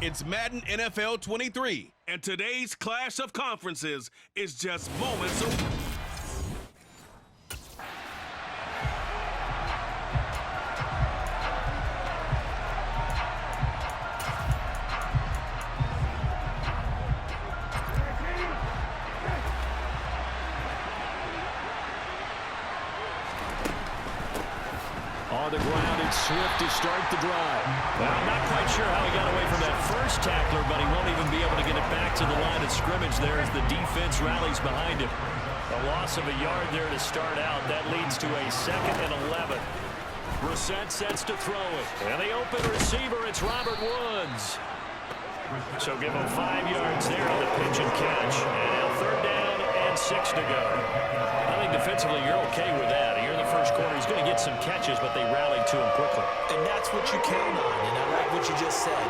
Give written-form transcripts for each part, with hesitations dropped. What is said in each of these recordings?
It's Madden NFL 23, and today's clash of conferences is just moments away. On the ground, it's Swift to start the drive. Well, I'm not quite sure how he got away from that first tackler, but he won't even be able to get it back to the line of scrimmage there as the defense rallies behind him. A loss of a yard there to start out. That leads to a 2nd and 11. Brissett sets to throw it. And the open receiver, it's Robert Woods. So give him 5 yards there on the pitch and catch. And now 3rd down and 6 to go. I think defensively you're okay with that. Here in the first quarter, he's going to get some catches, but they rallied to him quickly. And that's what you count on, and I like what you just said.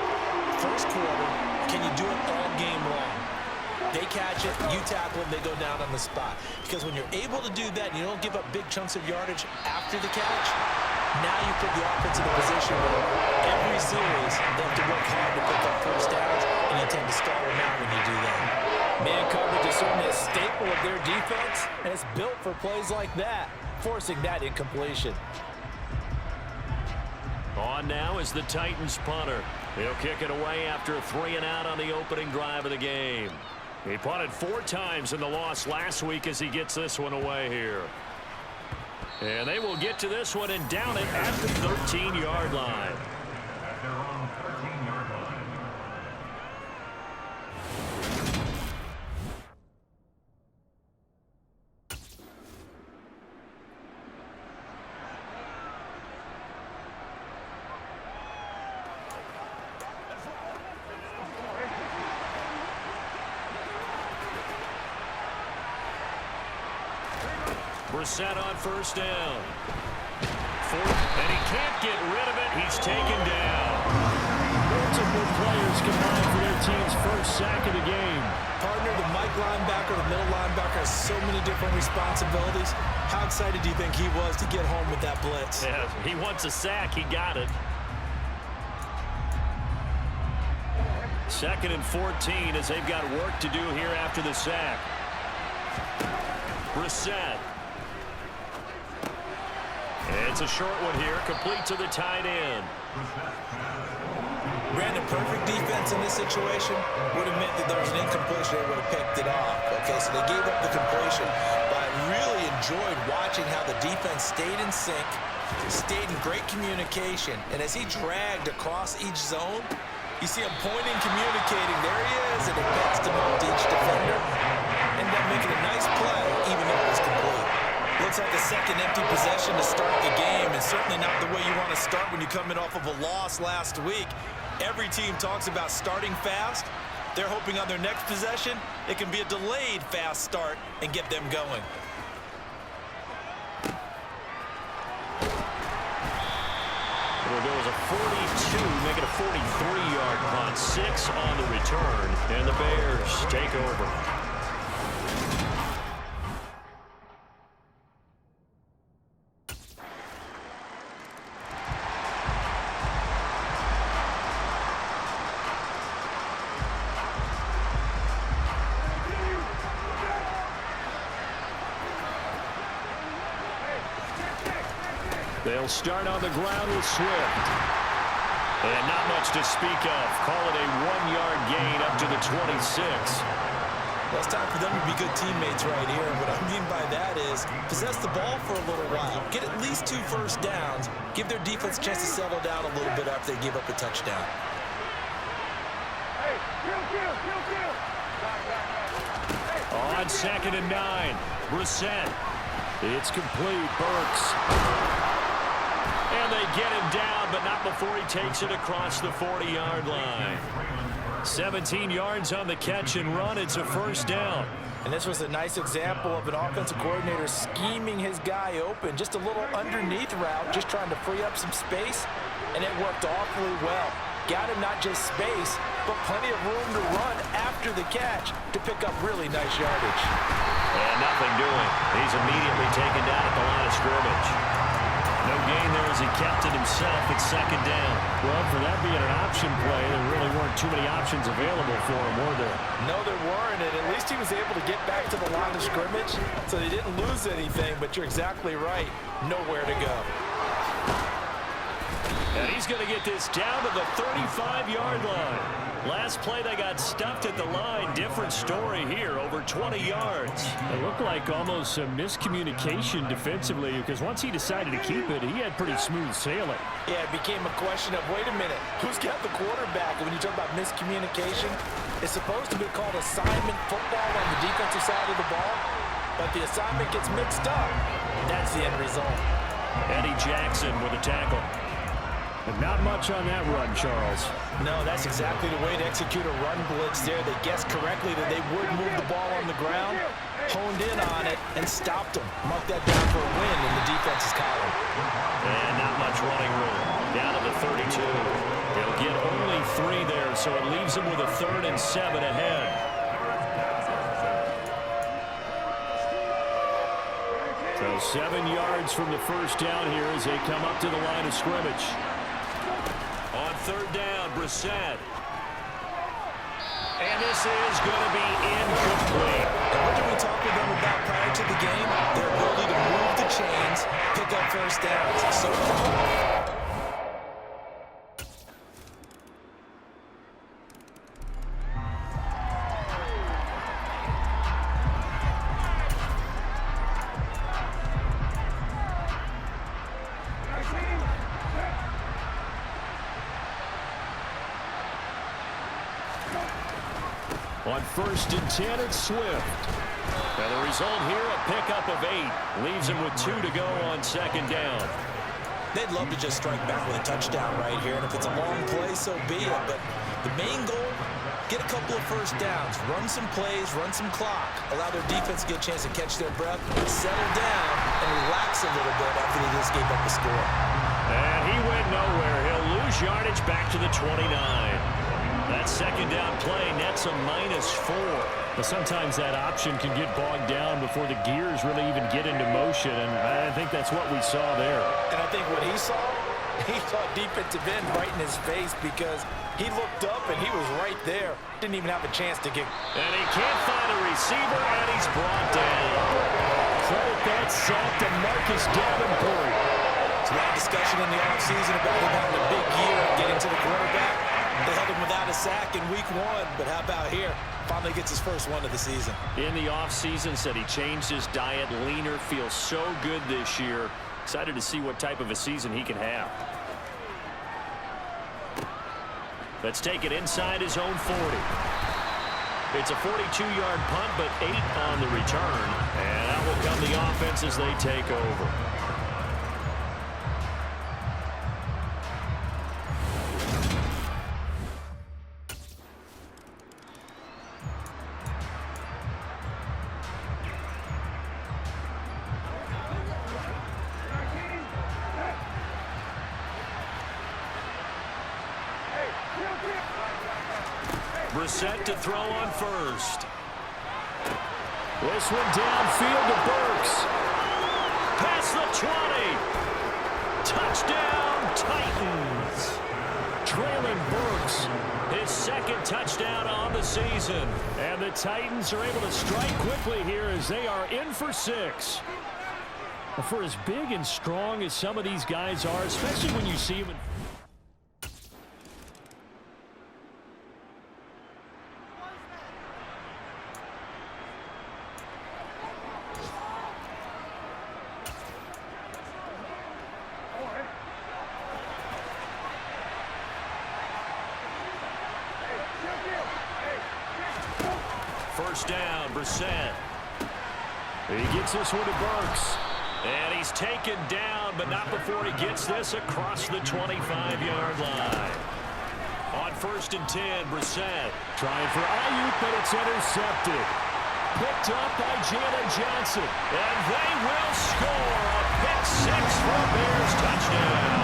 First quarter, can you do it all game long? They catch it, you tackle them, they go down on the spot. Because when you're able to do that and you don't give up big chunks of yardage after the catch, now you put the offense in a position where every series they have to work hard to pick up first downs, and you tend to stall them out when you do that. Man coverage is certainly a staple of their defense, and it's built for plays like that, forcing that incompletion. On now is the Titans punter. He'll kick it away after a 3-and-out on the opening drive of the game. He punted 4 times in the loss last week as he gets this one away here. And they will get to this one and down it at the 13-yard line. Brissett on 1st down. 4th, and he can't get rid of it. He's taken down. Multiple players combined for their team's first sack of the game. Partner, the Mike linebacker, the middle linebacker has so many different responsibilities. How excited do you think he was to get home with that blitz? Yeah, he wants a sack. He got it. 2nd and 14 as they've got work to do here after the sack. Brissett. It's a short one here, complete to the tight end. Brandon, perfect defense in this situation would have meant that there was an incompletion. They would have picked it off. Okay, so they gave up the completion. But I really enjoyed watching how the defense stayed in sync, stayed in great communication. And as he dragged across each zone, you see him pointing, communicating. There he is, and he passed him off to each defender. Ended up making a nice play, even though it was complete. Looks like a second empty possession to start the game, and certainly not the way you want to start when you're coming off of a loss last week. Every team talks about starting fast. They're hoping on their next possession it can be a delayed fast start and get them going. It'll go as a 42, make it a 43-yard punt. 6 on the return, and the Bears take over. They'll start on the ground with Swift. And not much to speak of. Call it a 1-yard gain up to the 26. Well, it's time for them to be good teammates right here. And what I mean by that is possess the ball for a little while. Get at least 2 first downs. Give their defense a chance to settle down a little bit after they give up a touchdown. On 2nd and 9, Brissett. It's complete. Burks. And they get him down, but not before he takes it across the 40-yard line. 17 yards on the catch and run. It's a 1st down. And this was a nice example of an offensive coordinator scheming his guy open. Just a little underneath route, just trying to free up some space, and it worked awfully well. Got him not just space, but plenty of room to run after the catch to pick up really nice yardage. And nothing doing. He's immediately taken down at the line of scrimmage. No gain there as he kept it himself at 2nd down. Well, for that being an option play, there really weren't weren't too many options available for him, were there? No, there weren't, and at least he was able to get back to the line of scrimmage, so they didn't lose anything, but you're exactly right. Nowhere to go. And he's going to get this down to the 35-yard line. Last play, they got stuffed at the line. Different story here, over 20 yards. It looked like almost some miscommunication defensively, because once he decided to keep it, he had pretty smooth sailing. Yeah, it became a question of, wait a minute, who's got the quarterback? And when you talk about miscommunication, it's supposed to be called assignment football on the defensive side of the ball, but the assignment gets mixed up. That's the end result. Eddie Jackson with a tackle. But not much on that run, Charles. No, that's exactly the way to execute a run blitz there. They guessed correctly that they would move the ball on the ground, honed in on it, and stopped them. Mark that down for a win in the defense's column. And not much running room. Down to the 32. They'll get only 3 there, so it leaves them with a 3rd and 7 ahead. So 7 yards from the first down here as they come up to the line of scrimmage. On 3rd down, Brissett. And this is going to be incomplete. And what did we talk with them about prior to the game? Their ability to move the chains, pick up first downs. So far, On 1st and 10, it's Swift. And the result here, a pickup of 8. Leaves him with 2 to go on 2nd down. they'd love to just strike back with a touchdown right here. And if it's a long play, so be it. But the main goal, get a couple of first downs, run some plays, run some clock, allow their defense to get a chance to catch their breath, settle down, and relax a little bit after they just gave up the score. And he went nowhere. He'll lose yardage back to the 29. That 2nd down play nets a -4. But sometimes that option can get bogged down before the gears really even get into motion, and I think that's what we saw there. And I think what he saw defensive end right in his face, because he looked up and he was right there. Didn't even have a chance to get. And he can't find a receiver, and he's brought down. Credit that sack to Marcus Davenport. There's a lot of discussion in the offseason about him having a big year and getting to the quarterback. They held him without a sack in week 1, but how about here? Finally gets his first one of the season. In the offseason, said he changed his diet, leaner, feels so good this year. Excited to see what type of a season he can have. Let's take it inside his own 40. It's a 42-yard punt, but 8 on the return. And out will come the offense as they take over. Brissett to throw on first. This one downfield to Burks. Past the 20. Touchdown, Titans. Trailing Burks. His 2nd touchdown on the season. And the Titans are able to strike quickly here as they are in for 6. For as big and strong as some of these guys are, especially when you see them in First down, Brissett. He gets this one to Burks. And he's taken down, but not before he gets this across the 25-yard line. On 1st and 10, Brissett. Trying for Ayuk, but it's intercepted. Picked up by Jalen Johnson. And they will score a pick 6 for a Bears touchdown.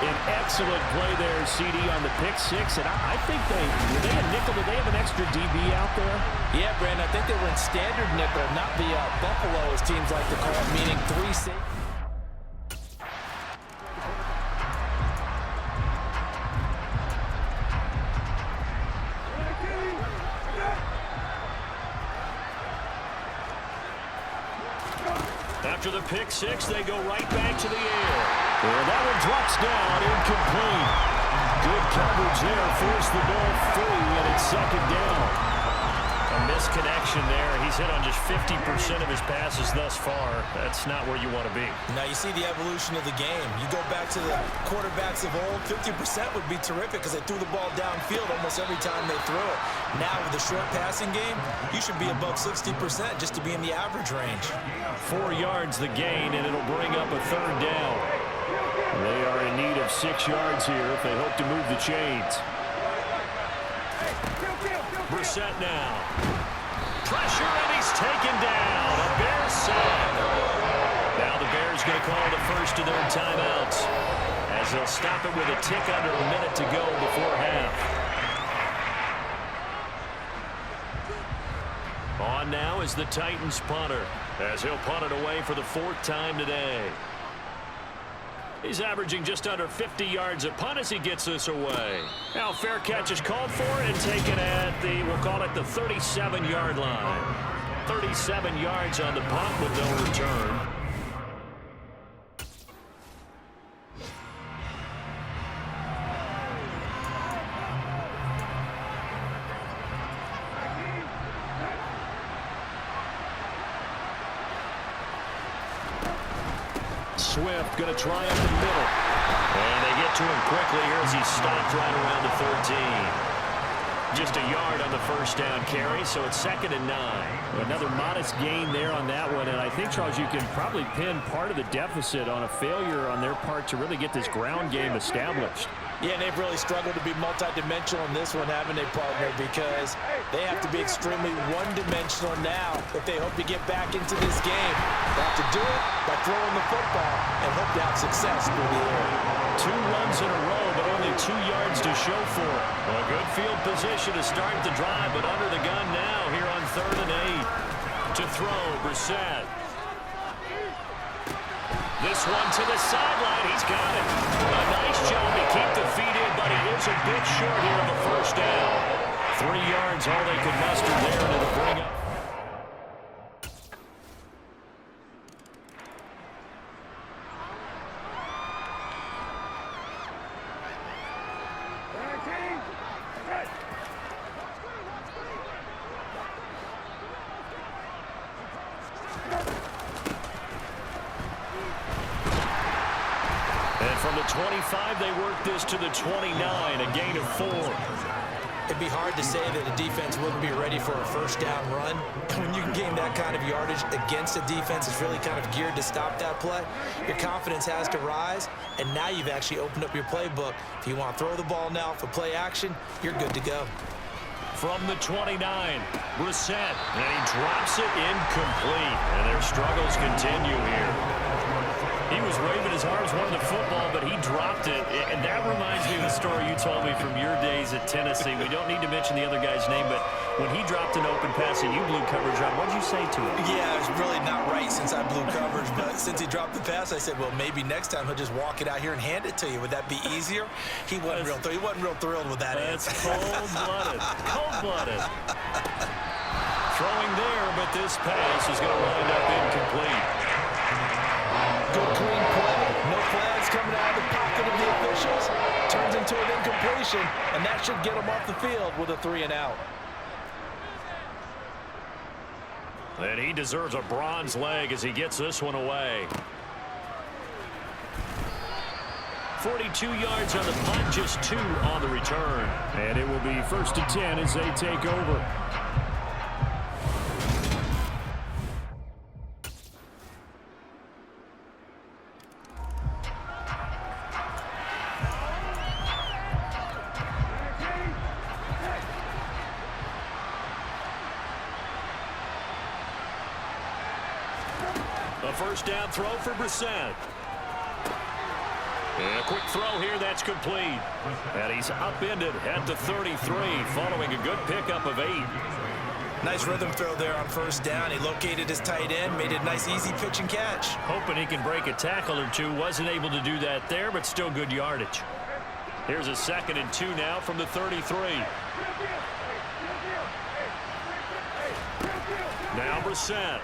An excellent play there, CD, on the pick 6. And I think were they a nickel? Did they have an extra DB out there? Yeah, Brandon, I think they were in standard nickel, not the Buffalo, as teams like to call it, meaning 3 safety. After the pick six, they go right back to the air. And that one drops down, incomplete. Good coverage there, forced the ball free, and it's second down. A misconnection there. He's hit on just 50% of his passes thus far. That's not where you want to be. Now you see the evolution of the game. You go back to the quarterbacks of old, 50% would be terrific because they threw the ball downfield almost every time they threw it. Now with the short passing game, you should be above 60% just to be in the average range. 4 yards the gain, and it'll bring up a third down. They are in need of 6 yards here if they hope to move the chains. Brissett now. Pressure, and he's taken down. A Bears sack. Now the Bears going to call the first of their timeouts as they'll stop it with a tick under a minute to go before half. On now is the Titans punter as he'll punt it away for the 4th time today. He's averaging just under 50 yards a punt as he gets this away. Now fair catch is called for and taken at the, we'll call it the 37-yard line. 37 yards on the punt with no return. Swift going to try up the middle. And they get to him quickly here as he's stopped right around the 13. Just a yard on the first down carry, so it's 2nd and 9. Another modest gain there on that one, and I think, Charles, you can probably pin part of the deficit on a failure on their part to really get this ground game established. Yeah, they've really struggled to be multidimensional in this one, haven't they, partner? Because they have to be extremely one-dimensional now if they hope to get back into this game. They have to do it by throwing the football and hope to have success through the air. 2 runs in a row, but only 2 yards to show for it. A good field position to start the drive, but under the gun now here on 3rd and 8. To throw, Brissett. This one to the sideline. He's got it. A nice job to keep the feet in, but he is a bit short here of a first down. 3 yards, all they could muster there, and it'll bring up. From the 25, they work this to the 29, a gain of 4. It'd be hard to say that a defense wouldn't be ready for a first down run. When you can gain that kind of yardage against a defense that's really kind of geared to stop that play, your confidence has to rise, and now you've actually opened up your playbook. If you want to throw the ball now for play action, you're good to go. From the 29, Brissett, and he drops it incomplete, and their struggles continue here. He was waving his arms, wanted the football, but he dropped it. And that reminds me of the story you told me from your days at Tennessee. We don't need to mention the other guy's name, but when he dropped an open pass and you blew coverage on, what did you say to him? Yeah, it was really not right since I blew coverage, but since he dropped the pass, I said, well, maybe next time he'll just walk it out here and hand it to you. Would that be easier? He wasn't real thrilled with that answer. That's cold-blooded. Cold-blooded. Throwing there, but this pass is going to wind up incomplete. Good clean play. No flags coming out of the pocket of the officials. Turns into an incompletion, and that should get them off the field with a 3 and out. And he deserves a bronze leg as he gets this one away. 42 yards on the punt, just 2 on the return. And it will be 1st and 10 as they take over. A first down throw for Brissett. And a quick throw here, that's complete. And he's upended at the 33, following a good pickup of 8. Nice rhythm throw there on first down. He located his tight end, made it a nice easy pitch and catch. Hoping he can break a tackle or two. Wasn't able to do that there, but still good yardage. Here's a 2nd and 2 now from the 33. Now Brissett.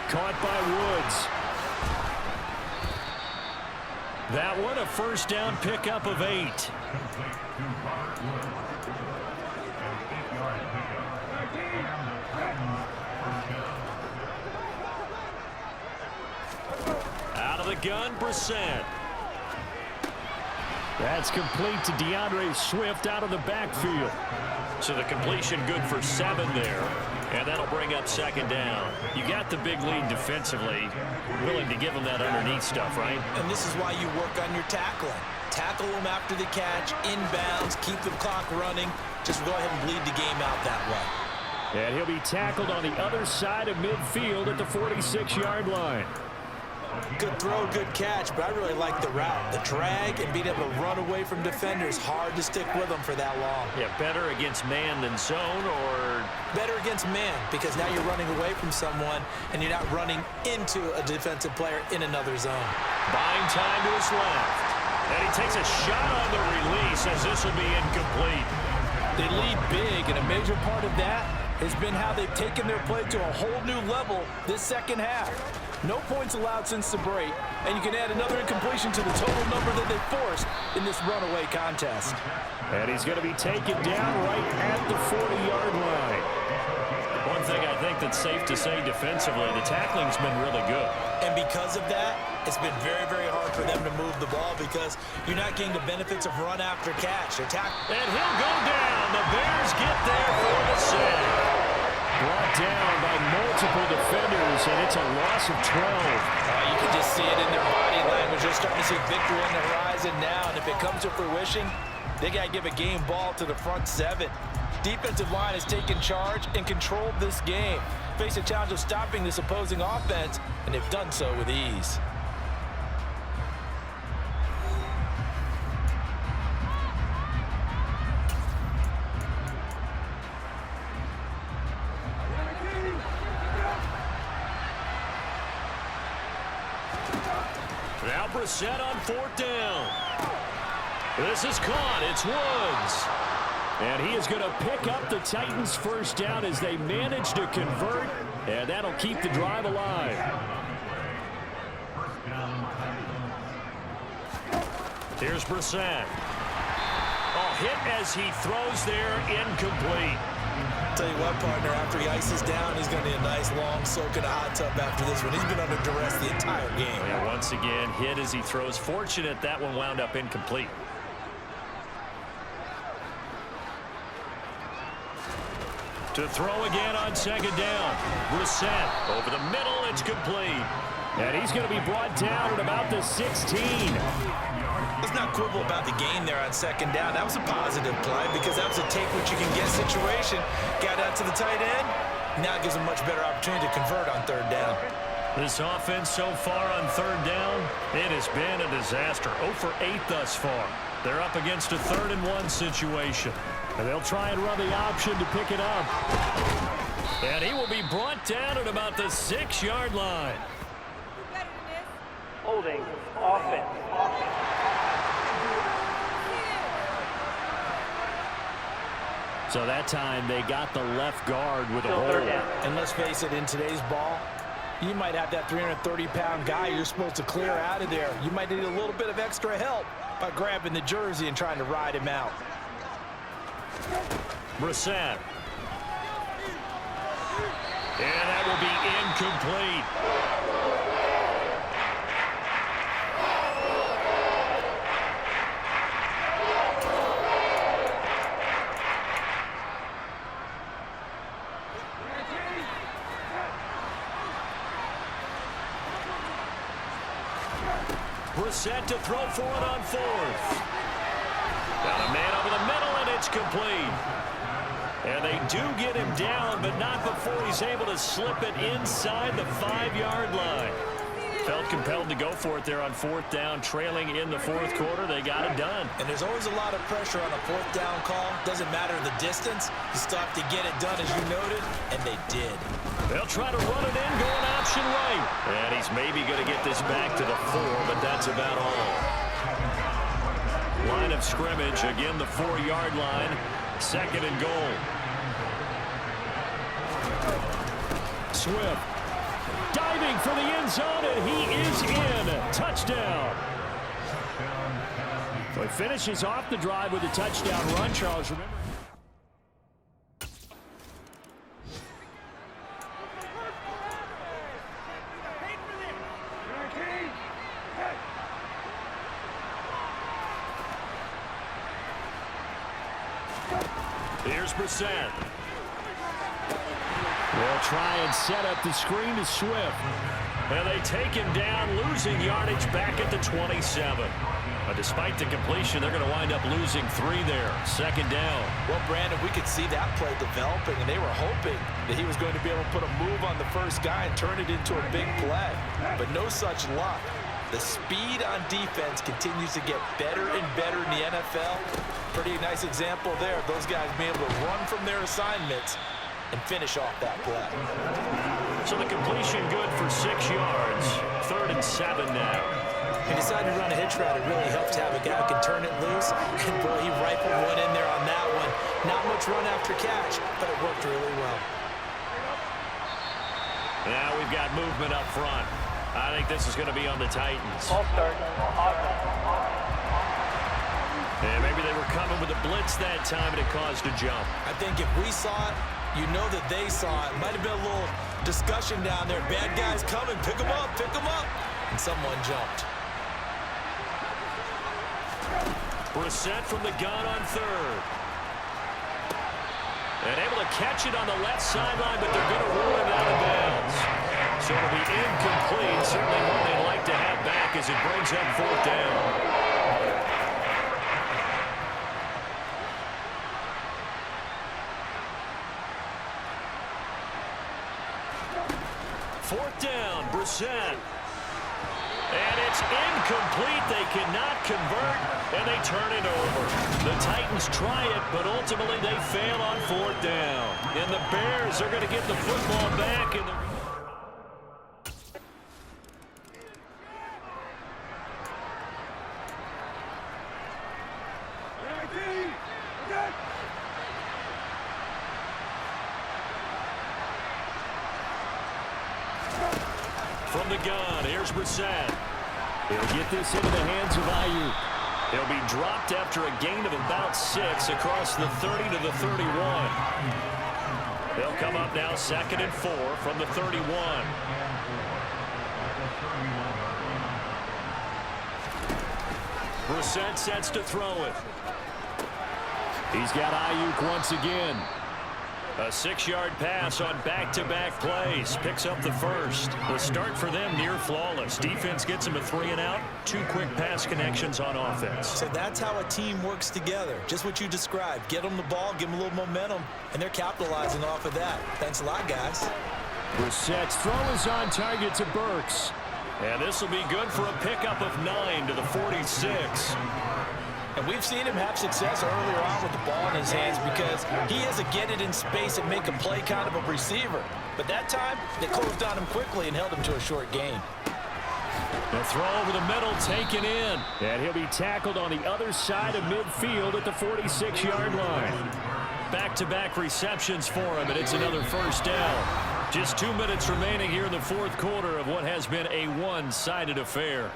caught by Woods. That one, a first down pickup of 8. Out of the gun, Brissett. That's complete to DeAndre Swift out of the backfield. So the completion good for 7 there. And that'll bring up second down. You got the big lead defensively. Willing to give them that underneath stuff, right? And this is why you work on your tackling. Tackle them after the catch, inbounds, keep the clock running. Just go ahead and bleed the game out that way. And he'll be tackled on the other side of midfield at the 46-yard line. Good throw, good catch, but I really like the route. The drag and being able to run away from defenders, hard to stick with them for that long. Yeah, better against man than zone, or? Better against man, because now you're running away from someone and you're not running into a defensive player in another zone. Buying time to his left. And he takes a shot on the release as this will be incomplete. They lead big, and a major part of that has been how they've taken their play to a whole new level this second half. No points allowed since the break, and you can add another incompletion to the total number that they forced in this runaway contest. And he's going to be taken down right at the 40-yard line. One thing I think that's safe to say defensively, the tackling's been really good. And because of that, it's been very, very hard for them to move the ball because you're not getting the benefits of run after catch. And he'll go down. The Bears get there for the sack. Brought down by multiple defenders, and it's a loss of 12. You can just see it in their body language. They're starting to see victory on the horizon now, and if it comes to fruition, they got to give a game ball to the front 7. Defensive line has taken charge and controlled this game. Face a challenge of stopping this opposing offense, and they've done so with ease. Now Brissett on 4th down. This is caught. It's Woods. And he is going to pick up the Titans' first down as they manage to convert, and that'll keep the drive alive. Here's Brissett. Oh, hit as he throws there, incomplete. Tell you what, partner, after he ices down, he's going to need a nice long soak in a hot tub after this one. He's been under duress the entire game. Yeah, once again, hit as he throws. Fortunate that one wound up incomplete. To throw again on second down. Brissett over the middle. It's complete. And he's going to be brought down at about the 16. Let's not quibble about the gain there on second down. That was a positive play because that was a take-what-you-can-get situation. Got out to the tight end. Now it gives him a much better opportunity to convert on 3rd down. This offense so far on 3rd down, it has been a disaster. 0 for 8 thus far. They're up against a 3rd and 1 situation. And they'll try and run the option to pick it up. And he will be brought down at about the 6-yard line. Holding offense. So that time they got the left guard with a hold. And let's face it, in today's ball, you might have that 330-pound guy you're supposed to clear out of there. You might need a little bit of extra help by grabbing the jersey and trying to ride him out. Brissett. And that will be incomplete. Brissett to throw for it on 4th. Got a man over the middle, and it's complete. And they do get him down, but not before he's able to slip it inside the 5-yard line. Felt compelled to go for it there on 4th down, trailing in the 4th quarter. They got it done. And there's always a lot of pressure on a 4th down call. Doesn't matter the distance. You still have to get it done, as you noted, and they did. They'll try to run it in, going option right. And he's maybe going to get this back to the 4, but that's about all. Line of scrimmage, again the 4-yard line. 2nd and goal. Swift Diving for the end zone, and he is in. Touchdown. So he finishes off the drive with a touchdown run, Charles. Remember. Here's Brissett. They'll try and set up the screen to Swift. And they take him down, losing yardage back at the 27. But despite the completion, they're going to wind up losing 3 there. Second down. Well, Brandon, we could see that play developing, and they were hoping that he was going to be able to put a move on the first guy and turn it into a big play. But no such luck. The speed on defense continues to get better and better in the NFL. Pretty nice example there of those guys being able to run from their assignments and finish off that play. So the completion good for 6 yards. 3rd and 7 now. He decided to run a hitch route. It really helps to have a guy who can turn it loose. And boy, he rifled one in there on that one. Not much run after catch, but it worked really well. Now we've got movement up front. I think this is going to be on the Titans. And maybe they were coming with a blitz that time, and it caused a jump. I think if we saw it, you know that they saw it. Might have been a little discussion down there. Bad guys coming. Pick them up. Pick them up. And someone jumped. Brissett from the gun on 3rd. And able to catch it on the left sideline, but they're going to rule him out of bounds. So it'll be incomplete. Certainly one they'd like to have back as it brings up 4th down. Fourth down, Brissett. And it's incomplete. They cannot convert, and they turn it over. The Titans try it, but ultimately they fail on 4th down. And the Bears are going to get the football back. And from the gun, here's Brissett. He'll get this into the hands of Ayuk. He'll be dropped after a gain of about 6 across the 30 to the 31. They'll come up now 2nd and 4 from the 31. Brissett sets to throw it. He's got Ayuk once again. A 6-yard pass on back-to-back plays. Picks up the first. The start for them near flawless. Defense gets them a 3-and-out. 2 quick pass connections on offense. So that's how a team works together. Just what you described. Get them the ball, give them a little momentum, and they're capitalizing off of that. Thanks a lot, guys. Brissett's throw is on target to Burks. And this will be good for a pickup of 9 to the 46. And we've seen him have success earlier on with the ball in his hands because he has to get it in space and make a play kind of a receiver. But that time, they closed on him quickly and held him to a short gain. The throw over the middle taken in. And he'll be tackled on the other side of midfield at the 46-yard line. Back-to-back receptions for him, and it's another first down. Just 2 minutes remaining here in the 4th quarter of what has been a one-sided affair.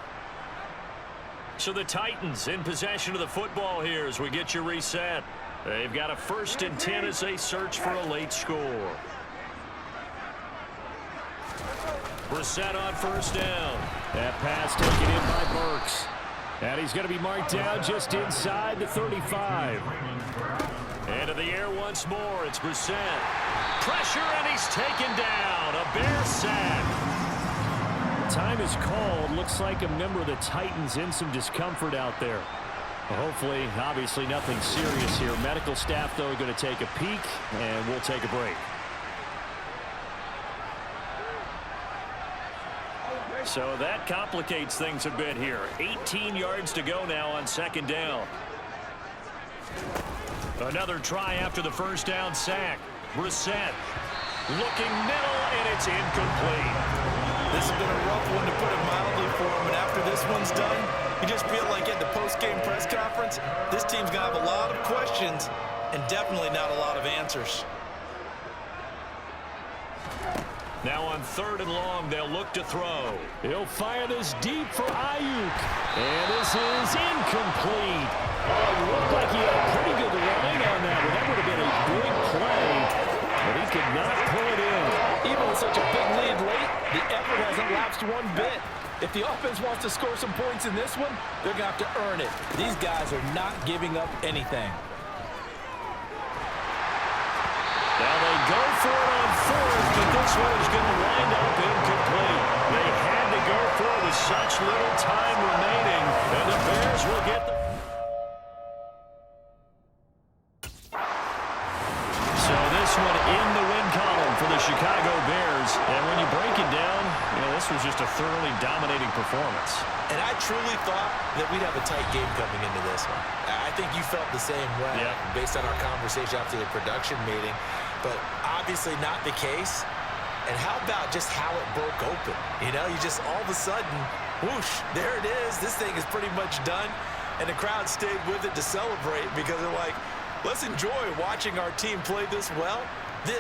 So the Titans in possession of the football here as we get you reset. They've got a 1st and 10 as they search for a late score. Brissett on 1st down. That pass taken in by Burks. And he's going to be marked down just inside the 35. Into the air once more. It's Brissett. Pressure, and he's taken down. A Bear sack. Time is called. Looks like a member of the Titans in some discomfort out there. Well, hopefully, obviously nothing serious here. Medical staff, though, are going to take a peek, and we'll take a break. So that complicates things a bit here. 18 yards to go now on 2nd down. Another try after the first down sack. Brissett looking middle, and it's incomplete. This has been a rough one, to put it mildly, for him. And after this one's done, you just feel like at the post-game press conference, this team's going to have a lot of questions and definitely not a lot of answers. Now on 3rd and long, they'll look to throw. He'll fire this deep for Ayuk. And this is incomplete. Oh, it looked like he had a pretty good line on that one. That would have been a big play, but he could not pull it in. Even with such a big lead late, the effort hasn't lapsed one bit. If the offense wants to score some points in this one, they're going to have to earn it. These guys are not giving up anything. Now they go for it on 4th, but this one is going to wind up incomplete. They had to go for it with such little time remaining, and the Bears will get the... So this one in the win column for the Chicago Bears, and when you break it down, this was just a thoroughly dominating performance. And I truly thought that we'd have a tight game coming into this one. I think you felt the same way based on our conversation after the production meeting, but obviously not the case. And how about just how it broke open? You just all of a sudden, whoosh, there it is. This thing is pretty much done. And the crowd stayed with it to celebrate because they're like, let's enjoy watching our team play this well